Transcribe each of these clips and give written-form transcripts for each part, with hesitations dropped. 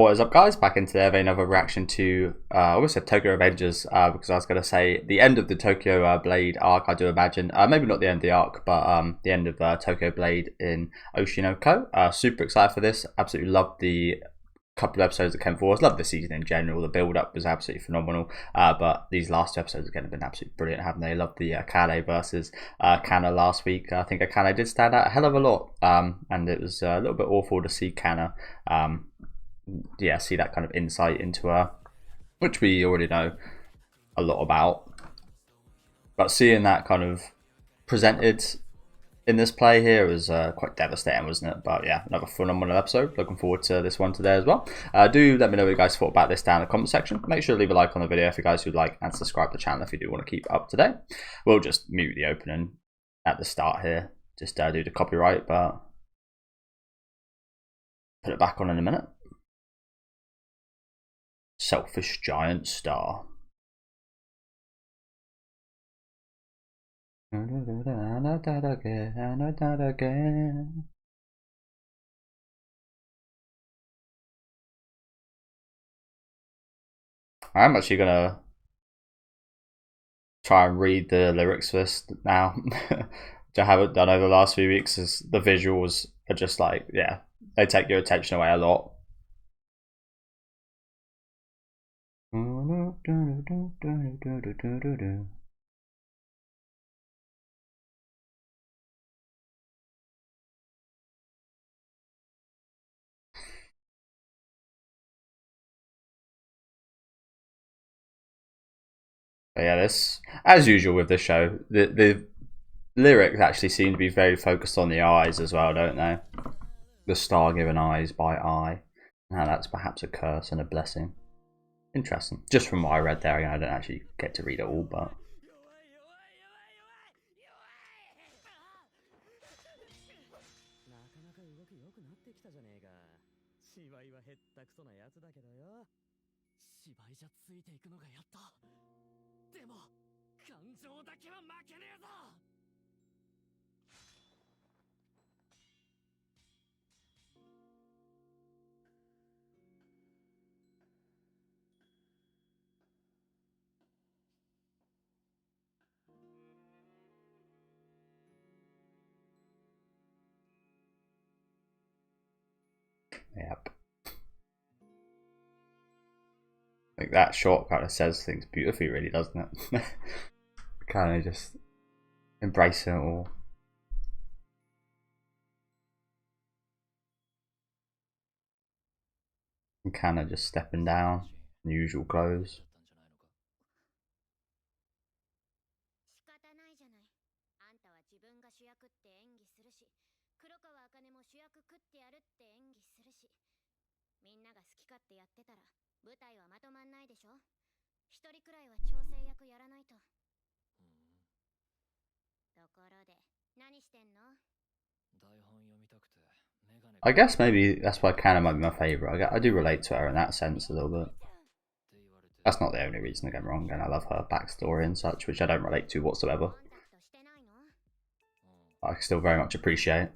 What is up, guys? Back in today with another reaction to I always said Tokyo Revengers because I was going to say the end of the Tokyo Blade arc, I do imagine. Maybe not the end of the arc, but the end of Tokyo Blade in Oshi no Ko. Super excited for this. Absolutely loved the couple of episodes that came forward. Love the season in general. The build up was absolutely phenomenal. But these last two episodes again have been absolutely brilliant, haven't they? Loved the Cana versus Cana last week. I think Cana did stand out a hell of a lot, and it was a little bit awful to see Cana. Yeah, see that kind of insight into her, which we already know a lot about. But seeing that kind of presented in this play here was quite devastating, wasn't it? But yeah, another phenomenal episode. Looking forward to this one today as well. Do let me know what you guys thought about this down in the comment section. Make sure to leave a like on the video if you guys would like, and subscribe to the channel if you do want to keep up to date. We'll just mute the opening at the start here, just do the copyright, but put it back on in a minute. Selfish giant star. I am actually gonna try and read the lyrics for this now. Which I haven't done over the last few weeks, as the visuals are just like, yeah, they take your attention away a lot. But yeah, this, as usual with the show, the lyrics actually seem to be very focused on the eyes as well, don't they? The star given eyes by eye. Now that's perhaps a curse and a blessing. Interesting. Just from what I read there, I don't actually get to read it all, but yep. Like that shot kind of says things beautifully, really, doesn't it? Kind of just embracing it all. And kind of just stepping down, usual clothes. I guess maybe that's why Cana might be my favourite. I do relate to her in that sense a little bit. That's not the only reason, don't get me wrong, and I love her backstory and such, which I don't relate to whatsoever. I still very much appreciate it.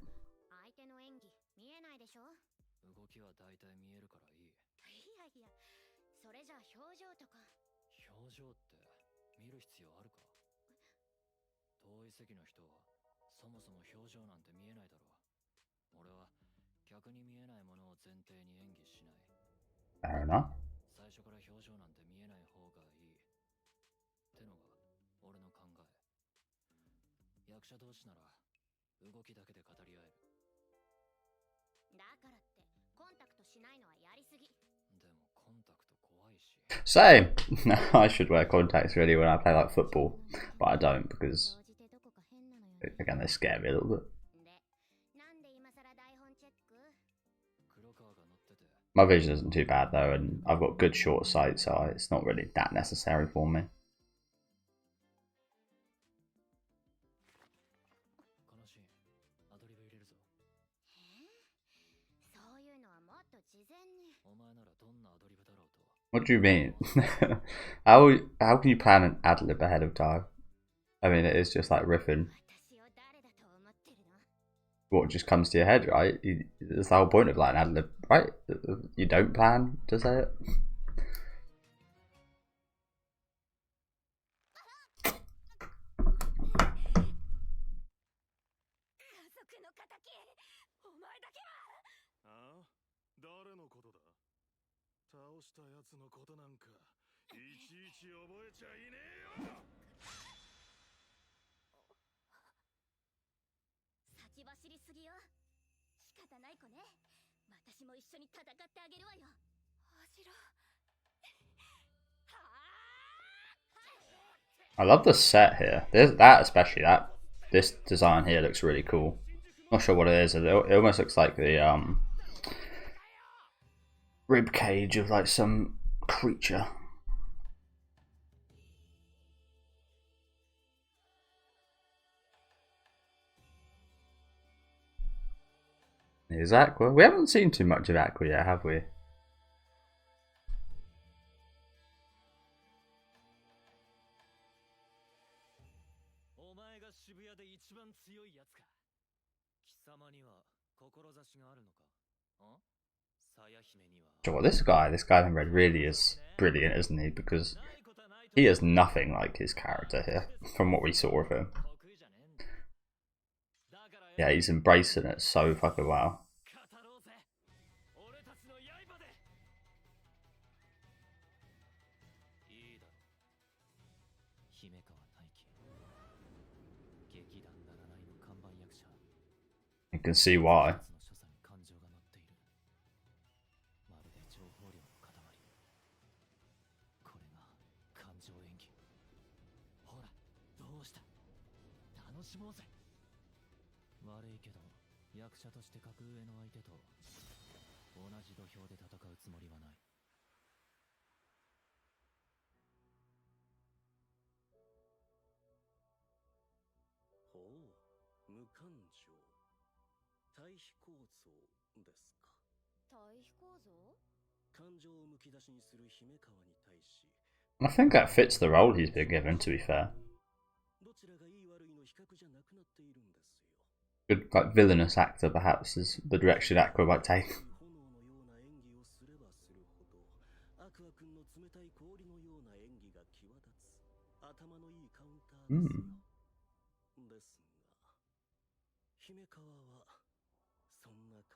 Fair enough. Same. I should wear contacts really when I play like football, but I don't because again they scare me a little bit. My vision isn't too bad though, and I've got good short sight, so it's not really that necessary for me. What do you mean? how can you plan an ad lib ahead of time? I mean, it is just like riffing. what just comes to your head, right? That's the whole point of like an ad lib, right? You don't plan to say it. I love the set here. That especially this design here looks really cool. Not sure what it is. It almost looks like the rib cage of like some creature. Is Aqua? We haven't seen too much of Aqua yet, have we? Sure, this guy in red really is brilliant, isn't he? Because he is nothing like his character here, from what we saw of him. Yeah, he's embracing it so fucking well. You can see why. I think that fits the role he's been given, to be fair. Good, like, villainous actor, perhaps, is the direction Aqua might take.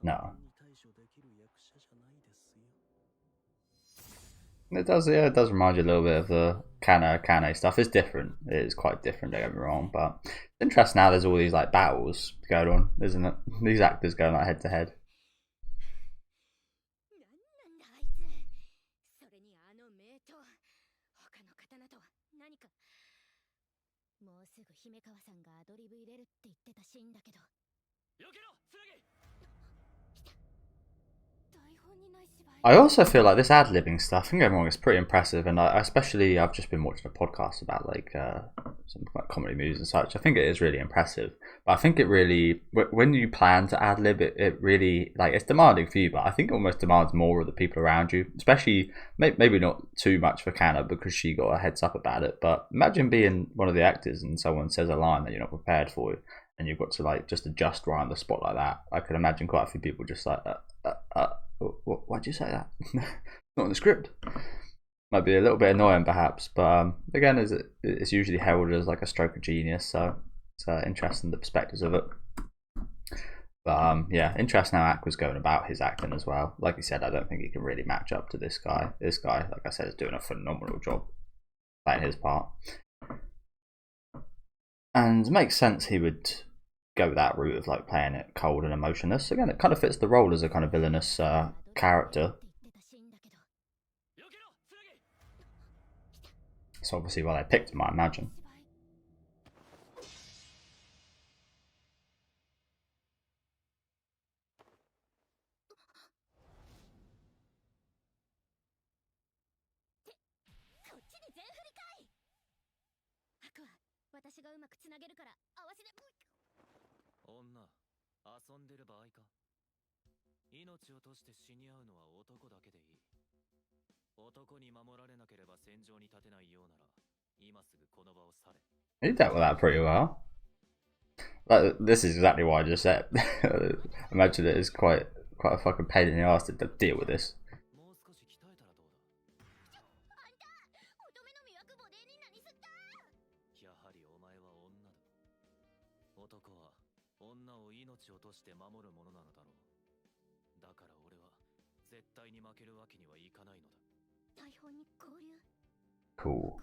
No. It does, yeah, it does remind you a little bit of the Cana stuff. It's different. It is quite different, don't get me wrong, but it's interesting now there's all these like battles going on, isn't it? These actors going like head to head. I also feel like this ad libbing stuff, I think everyone is pretty impressive, and especially I've just been watching a podcast about like some like comedy movies and such. I think it is really impressive, but I think it really, when you plan to ad lib, it really, like, it's demanding for you, but I think it almost demands more of the people around you, especially maybe not too much for Cana because she got a heads up about it. But imagine being one of the actors and someone says a line that you're not prepared for, and you've got to like just adjust right on the spot like that. I could imagine quite a few people just like, why'd you say that? Not in the script. Might be a little bit annoying perhaps, but again, it's usually heralded as like a stroke of genius, so it's interesting the perspectives of it. But yeah, interesting how Aqua's going about his acting as well. Like you said, I don't think he can really match up to this guy. This guy, like I said, is doing a phenomenal job playing his part. And it makes sense he would go that route of like playing it cold and emotionless. Again, it kind of fits the role as a kind of villainous character. It's obviously why they picked him, I imagine. He dealt with that pretty well. Like, this is exactly what I just said. Imagine it is quite a fucking pain in the ass to deal with this. Cool.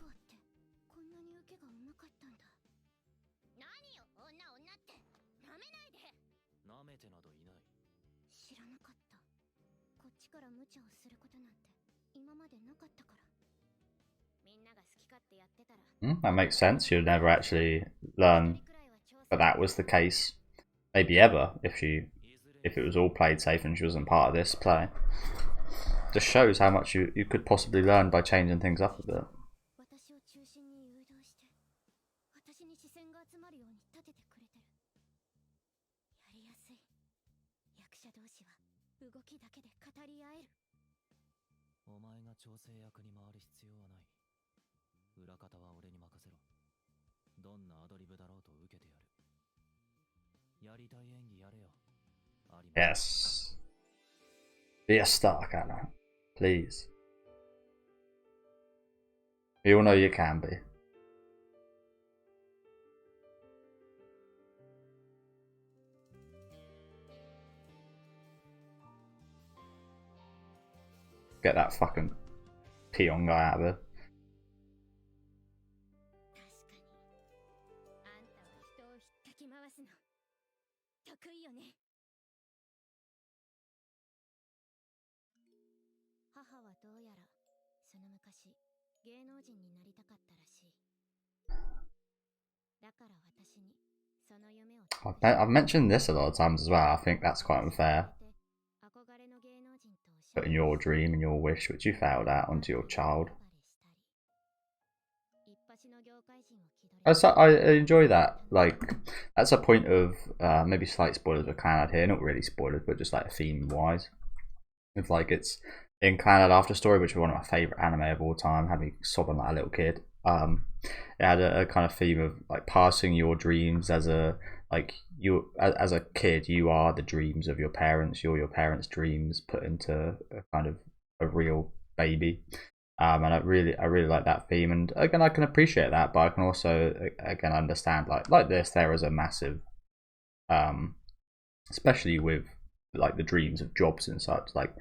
That makes sense. You'd never actually learn that that was the case. Maybe ever if it was all played safe and she wasn't part of this play. Just shows how much you could possibly learn by changing things up a bit. Yes. Be a star, Cana. Please. You all know you can be. Get that fucking peon guy out of there. I've mentioned this a lot of times as well. I think that's quite unfair. Putting your dream and your wish, which you failed at, onto your child. I enjoy that. Like, that's a point of maybe slight spoilers with Clan here. Not really spoilers, but just like theme wise. If like it's in Clan After Story, which is one of my favorite anime of all time, had me sobbing like a little kid. It had a kind of theme of like passing your dreams as a as a kid, you are the dreams of your parents. You're your parents' dreams put into a kind of a real baby. And I really like that theme. And again, I can appreciate that, but I can also again understand like this. There is a massive, especially with like the dreams of jobs and such. Like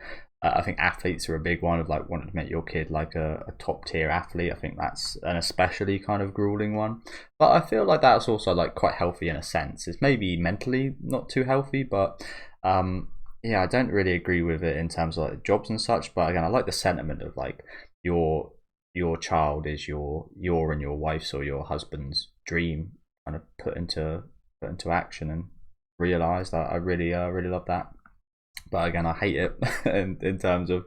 I think athletes are a big one of like wanting to make your kid like a top tier athlete. I think that's an especially kind of grueling one. But I feel like that's also like quite healthy in a sense. It's maybe mentally not too healthy, but yeah, I don't really agree with it in terms of like jobs and such. But again, I like the sentiment of like your child is your and your wife's or your husband's dream kind of put into action and realized. I really love that. But again, I hate it in terms of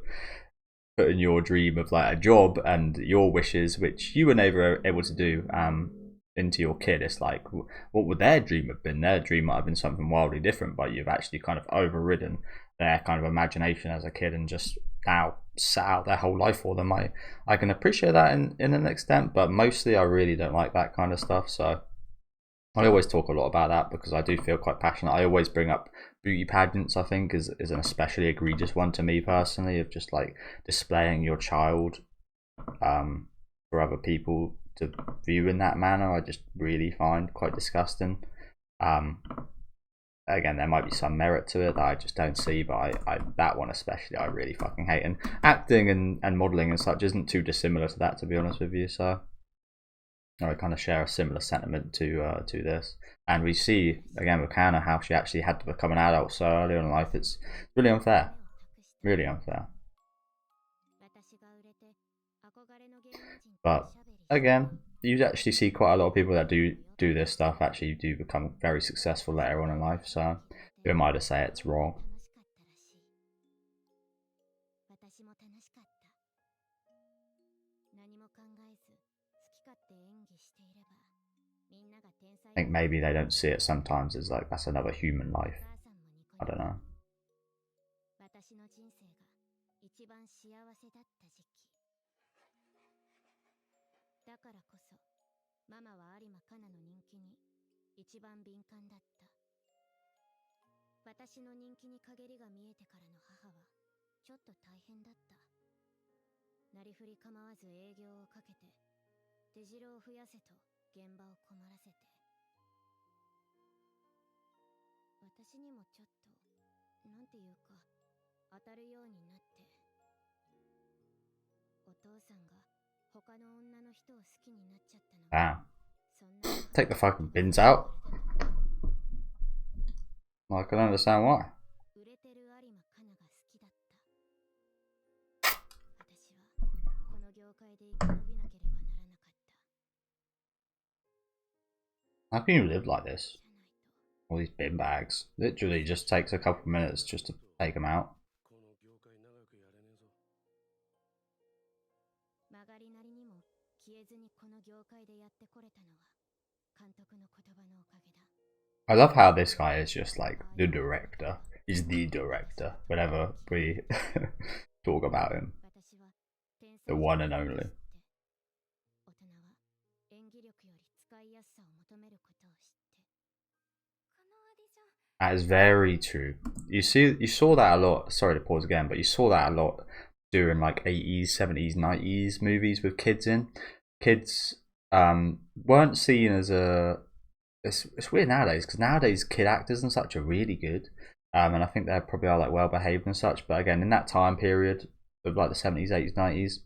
putting your dream of like a job and your wishes, which you were never able to do, into your kid. It's like, what would their dream have been? Their dream might have been something wildly different, but you've actually kind of overridden their kind of imagination as a kid and just now set out their whole life for them. I can appreciate that in an extent, but mostly I really don't like that kind of stuff. So I always talk a lot about that because I do feel quite passionate. I always bring up beauty pageants, I think, is an especially egregious one to me personally, of just like displaying your child for other people to view in that manner. I just really find quite disgusting. Again, there might be some merit to it that I just don't see, but I that one especially I really fucking hate. And acting and modelling and such isn't too dissimilar to that, to be honest with you. So I kind of share a similar sentiment to this. And we see again with Cana how she actually had to become an adult so early in life. It's really unfair, really unfair. But again, you actually see quite a lot of people that do this stuff actually do become very successful later on in life. So who am I to say it's wrong? I think maybe they don't see it sometimes as like that's another human life. I don't know. 一番敏感だった。私の人気に陰りが見えてからの母はちょっと大変だった。なりふり構わず営業をかけて出城を増やせと現場を困らせて、私にもちょっとなんていうか当たるようになって、お父さんが他の女の人を好きになっちゃったのが Damn. Take the fucking bins out. I can understand why. 売れてる有馬カナが好きだった。私はこの業界で生き延びなければならなかった。 How can you live like this? All these bin bags. Literally just takes a couple of minutes just to take them out. 曲がりなりにも消えずにこの業界でやってこれたのは監督の言葉のおかげだ。 I love how this guy is just like the director. He's the director whenever we talk about him. The one and only. That is very true. You saw that a lot. Sorry to pause again, but you saw that a lot during like 80s, 70s, 90s movies with kids in. Kids weren't seen as a... It's weird nowadays because nowadays kid actors and such are really good, and I think they probably are like well behaved and such. But again, in that time period of like the 70s, 80s, 90s,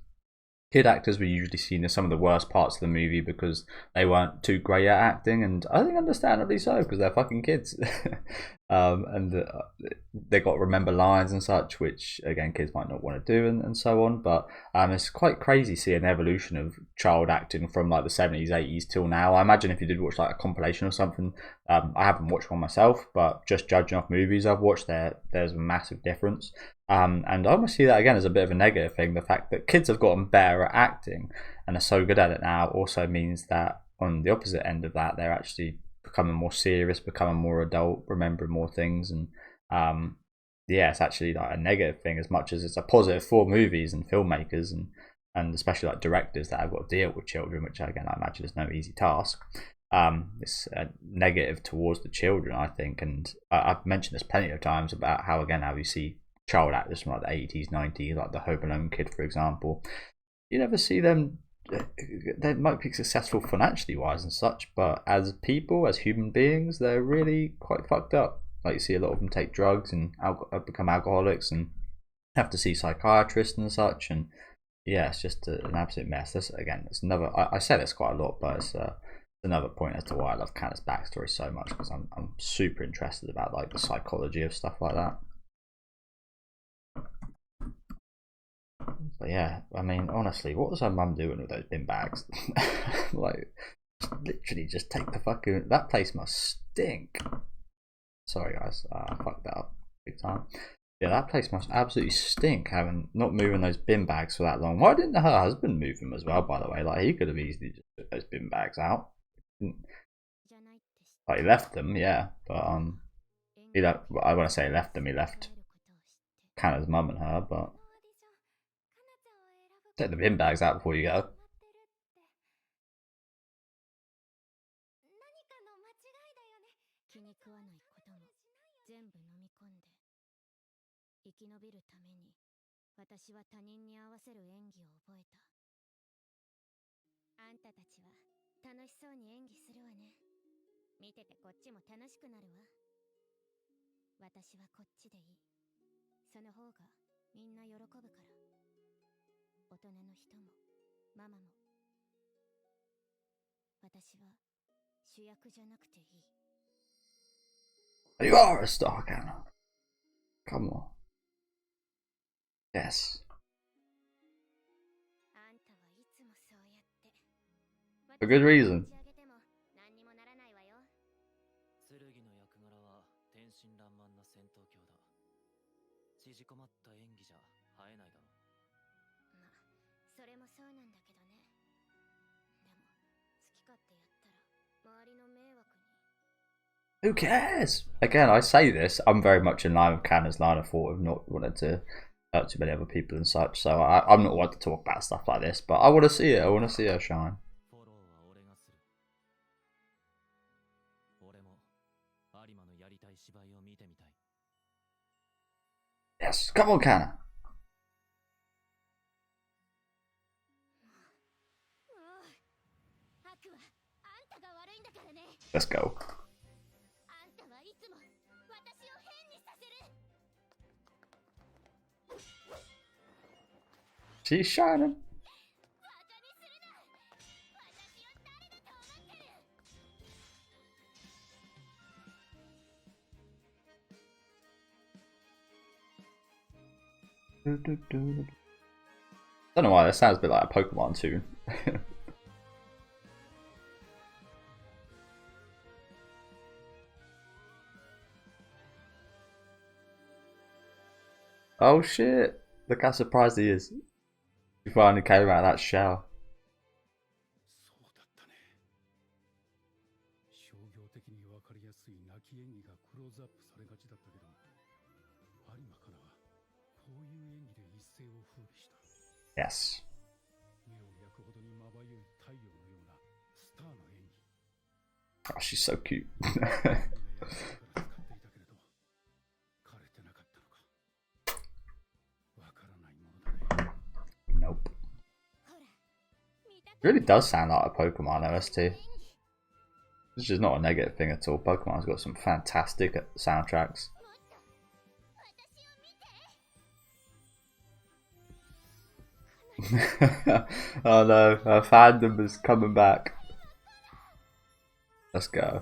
kid actors were usually seen as some of the worst parts of the movie because they weren't too great at acting, and I think understandably so because they're fucking kids. And they got to remember lines and such, which again kids might not want to do, and so on. But it's quite crazy seeing the evolution of child acting from like the 70s, 80s till now. I imagine if you did watch like a compilation or something, I haven't watched one myself, but just judging off movies I've watched, there's a massive difference. And I almost see that again as a bit of a negative thing. The fact that kids have gotten better at acting and are so good at it now also means that on the opposite end of that, they're actually becoming more serious, becoming more adult, remembering more things. And yeah, it's actually like a negative thing as much as it's a positive for movies and filmmakers and especially like directors that have got to deal with children, which again I imagine is no easy task. It's a negative towards the children, I think. And I've mentioned this plenty of times about how again how you see child actors from like the 80s, 90s, like the Home Alone kid, for example. You never see them. They might be successful financially wise and such, but as people, as human beings, they're really quite fucked up. Like you see a lot of them take drugs and become alcoholics and have to see psychiatrists and such. And yeah, it's just an absolute mess. This again, it's another. I say this quite a lot, but it's another point as to why I love Cana's backstory so much, because I'm super interested about like the psychology of stuff like that. But yeah, I mean, honestly, what was her mum doing with those bin bags? Like, literally just take the fucking... That place must stink. Sorry, guys. I fucked that up big time. Yeah, that place must absolutely stink, having not moving those bin bags for that long. Why didn't her husband move them as well, by the way? Like, he could have easily just took those bin bags out. Like, he left them, yeah. But, he left... I want to say he left them. He left Cana's mum and her, but... Take the bin bags out before you go. 気に食わないことも全部飲み込んで、生き延びるために私は他人に合わせる演技を覚えた。あんたたちは楽しそうに演技するわね。見ててこっちも楽しくなるわ。私はこっちでいい。その方がみんな喜ぶから。大人の人もママも。私は主役じゃなくていい。You are a star, Cana. Come on. Yes. For good reason. 縮こまった演技じゃ映えないだろ。まあ、それもそうなんだけどね。でも、好き勝手やったら周りの迷惑に。Who cares? Again, I say this. I'm very much in line with Cana's line of thought of not wanting to hurt too many other people and such. So I'm not one to talk about stuff like this, but I want to see it. I want to see her shine. Yes, come on, Cana. Let's go. She's shining. Don't know why, that sounds a bit like a Pokemon tune. Oh shit! Look how surprised he is. He finally came out of that shell. Yes. Oh, she's so cute. Nope. It really does sound like a Pokemon OST. Which is not a negative thing at all. Pokemon's got some fantastic soundtracks. Oh no, her fandom is coming back. Let's go.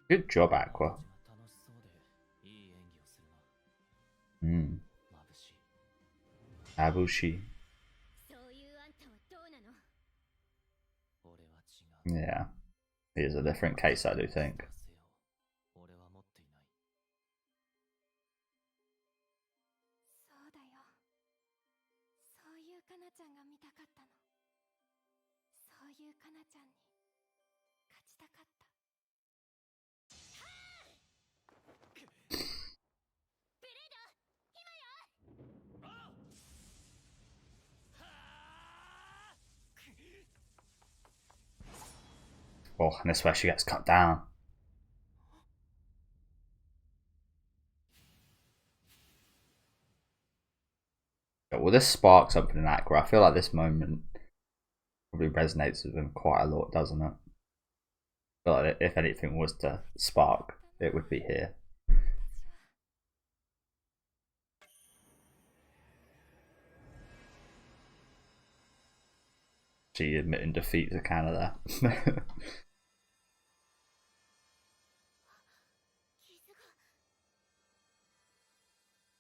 Good job, Aqua. Abushi. Yeah, it is a different case, I do think. Oh, and this is where she gets cut down. Well, this sparks something in Aqua. I feel like this moment probably resonates with him quite a lot, doesn't it? I feel like if anything was to spark, it would be here. She admitting defeat to Canada.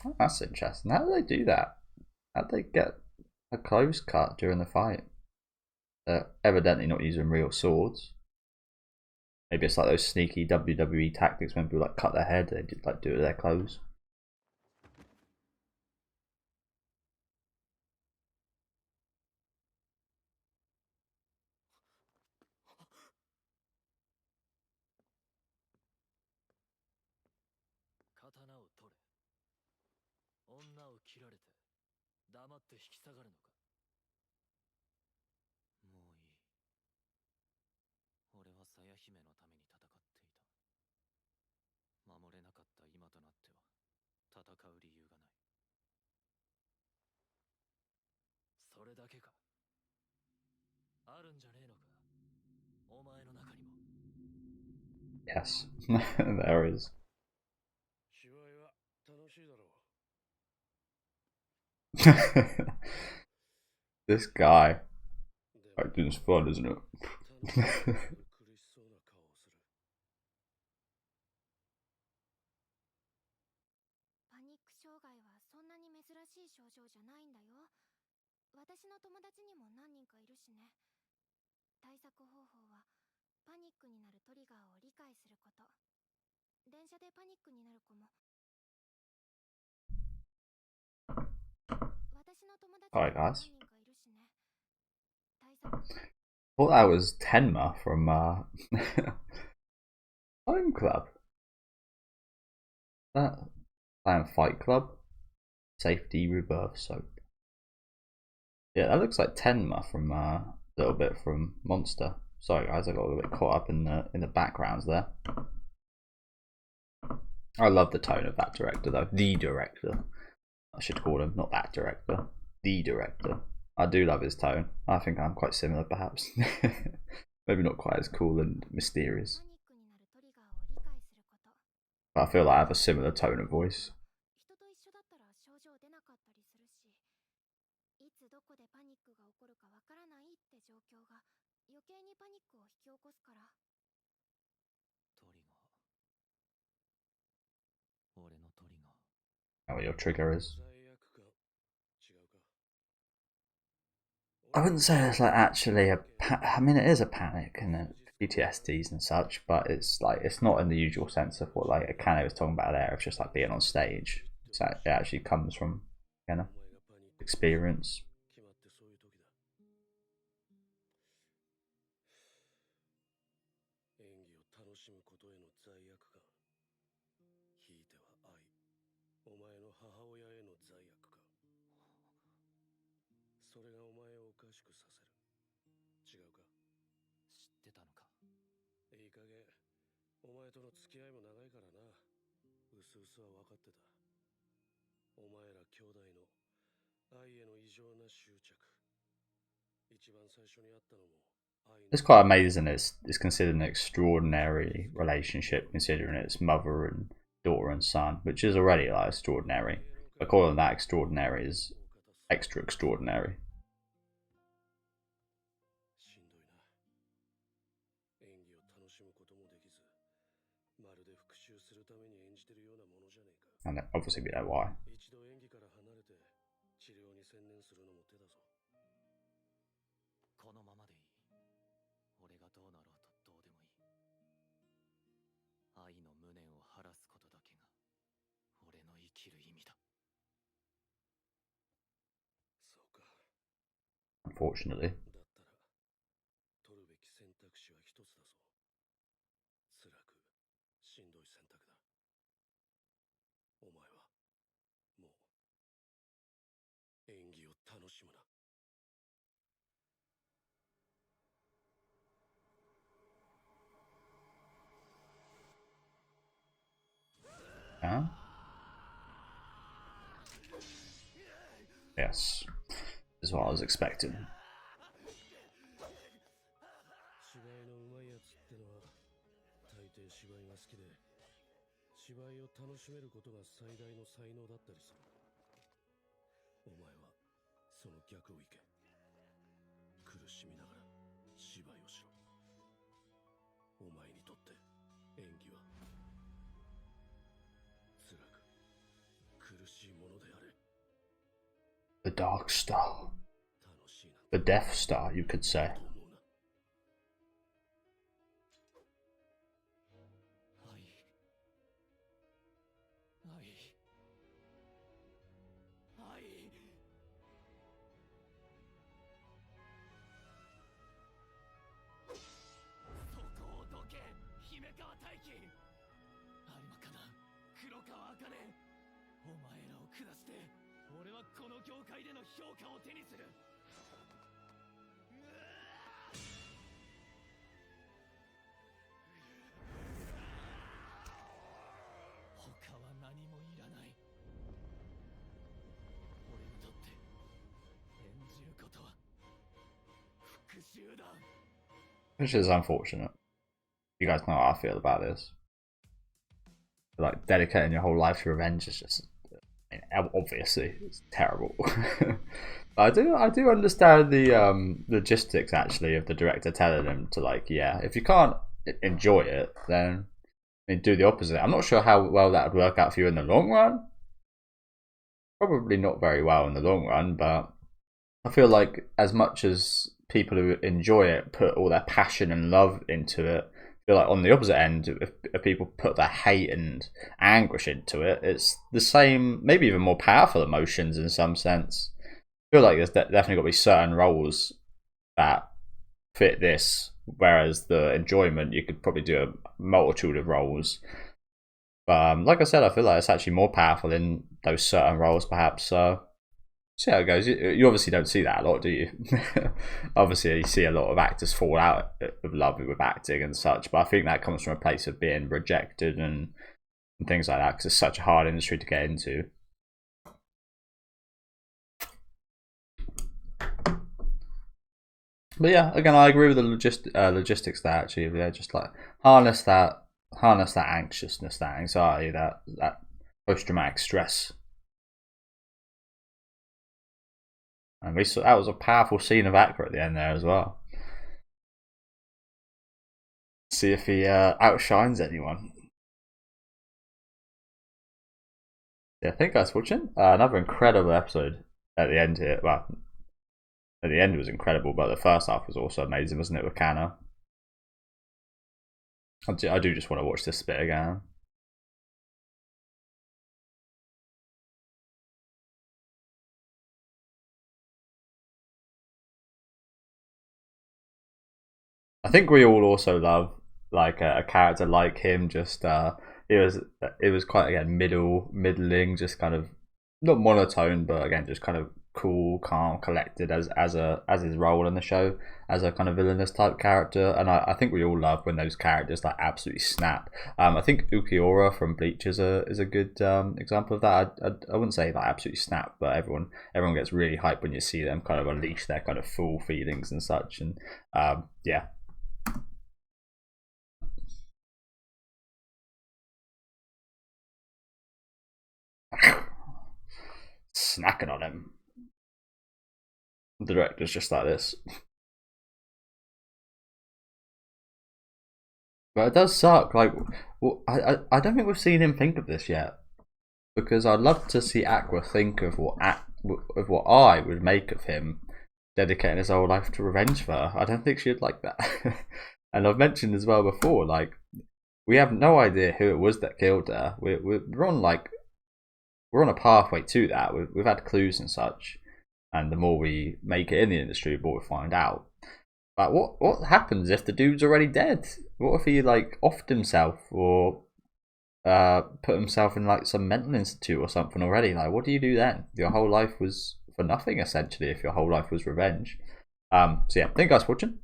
Oh, that's interesting. How do they do that? How do they get a close cut during the fight? They're evidently not using real swords. Maybe it's like those sneaky WWE tactics when people like cut their head, they just like do it with their clothes. Yes, there is. This guy. Acting's fun, isn't it? Alright, guys. Thought that was Tenma from Home Club. That Fight Club. Safety rebirth soap. Yeah, that looks like Tenma from a little bit from Monster. Sorry guys, I got a little bit caught up in the backgrounds there. I love the tone of that director though. The director, I should call him, not that director. The director. I do love his tone. I think I'm quite similar perhaps. Maybe not quite as cool and mysterious. But I feel like I have a similar tone of voice. What your trigger is. I wouldn't say it's like actually I mean, it is a panic and PTSDs and such, but it's like it's not in the usual sense of what like Cana was talking about there of just like being on stage. So it actually comes from experience. It's quite amazing. It's considered an extraordinary relationship, considering it's mother and daughter and son, which is already like extraordinary. But calling that extraordinary is extra extraordinary. And obviously we know why. Unfortunately. Huh? Yes, is what I was expecting. The Dark Star. The Death Star, you could say. Which is unfortunate. You guys know how I feel about this. Like dedicating your whole life to revenge is just, obviously, it's terrible. I do understand the logistics actually of the director telling him to like, yeah, if you can't enjoy it, then do the opposite. I'm not sure how well that would work out for you in the long run. Probably not very well in the long run, but I feel like as much as people who enjoy it put all their passion and love into it, I feel like on the opposite end, if people put their hate and anguish into it, it's the same, maybe even more powerful emotions in some sense. I feel like there's definitely got to be certain roles that fit this, whereas the enjoyment, you could probably do a multitude of roles. But like I said, I feel like it's actually more powerful in those certain roles, perhaps. So see how it goes. You obviously don't see that a lot, do you? Obviously, you see a lot of actors fall out of love with acting and such, but I think that comes from a place of being rejected and things like that, because it's such a hard industry to get into. But yeah, again, I agree with the logistics there. Actually, yeah, just like harness that anxiousness, that anxiety, that post-traumatic stress. And we saw that was a powerful scene of Aqua at the end there as well. See if he outshines anyone. Yeah, thank you guys for watching. Another incredible episode at the end here. Well, at the end it was incredible, but the first half was also amazing, wasn't it, with Cana? I do just want to watch this bit again. I think we all also love like a character like him. Just it was quite, again, middling, just kind of not monotone, but again just kind of cool, calm, collected as his role in the show as a kind of villainous type character. And I think we all love when those characters like absolutely snap. I think Ukiura from Bleach is a good example of that. I wouldn't say like absolutely snap, but everyone gets really hyped when you see them kind of unleash their kind of full feelings and such. And yeah. Snacking on him. The director's just like this. But it does suck. Like, well, I don't think we've seen him think of this yet, because I'd love to see Aqua think of what I would make of him dedicating his whole life to revenge for her. I don't think she'd like that. And I've mentioned as well before, like, we have no idea who it was that killed her. We're on a pathway to that. We've had clues and such, and the more we make it in the industry, the more we find out. But what happens if the dude's already dead? What if he like offed himself or put himself in like some mental institute or something already? Like, what do you do then? Your whole life was for nothing, essentially, if your whole life was revenge. So yeah, thank you guys for watching.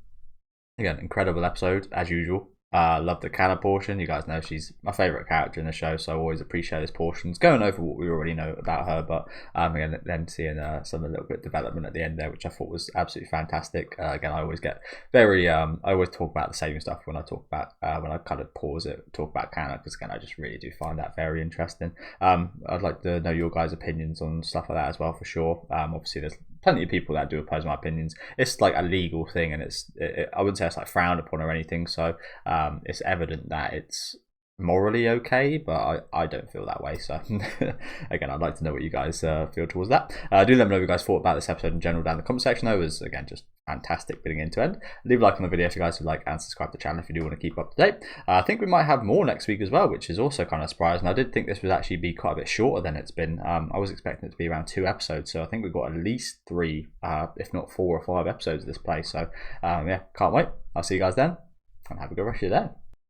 Again, incredible episode as usual. Love the Cana portion. You guys know she's my favourite character in the show, so I always appreciate those portions. Going over what we already know about her, but again, then seeing some a little bit of development at the end there, which I thought was absolutely fantastic. Again, I always get very, I always talk about the same stuff when I talk about, when I kind of pause it, talk about Cana, because again, I just really do find that very interesting. I'd like to know your guys' opinions on stuff like that as well, for sure. Obviously, there's plenty of people that do oppose my opinions. It's like a legal thing, and I wouldn't say it's like frowned upon or anything, so it's evident that it's morally okay, but I don't feel that way. So again, I'd like to know what you guys feel towards that. Do let me know what you guys thought about this episode in general down in the comment section. Though, it was again just fantastic beginning to end. Leave a like on the video if you guys would like, and subscribe to the channel if you do want to keep up to date. I think we might have more next week as well, which is also kind of surprising. I did think this would actually be quite a bit shorter than it's been. I was expecting it to be around 2 episodes, so I think we've got at least 3, if not 4 or 5 episodes of this play. So yeah, can't wait. I'll see you guys then, and have a good rest of your day.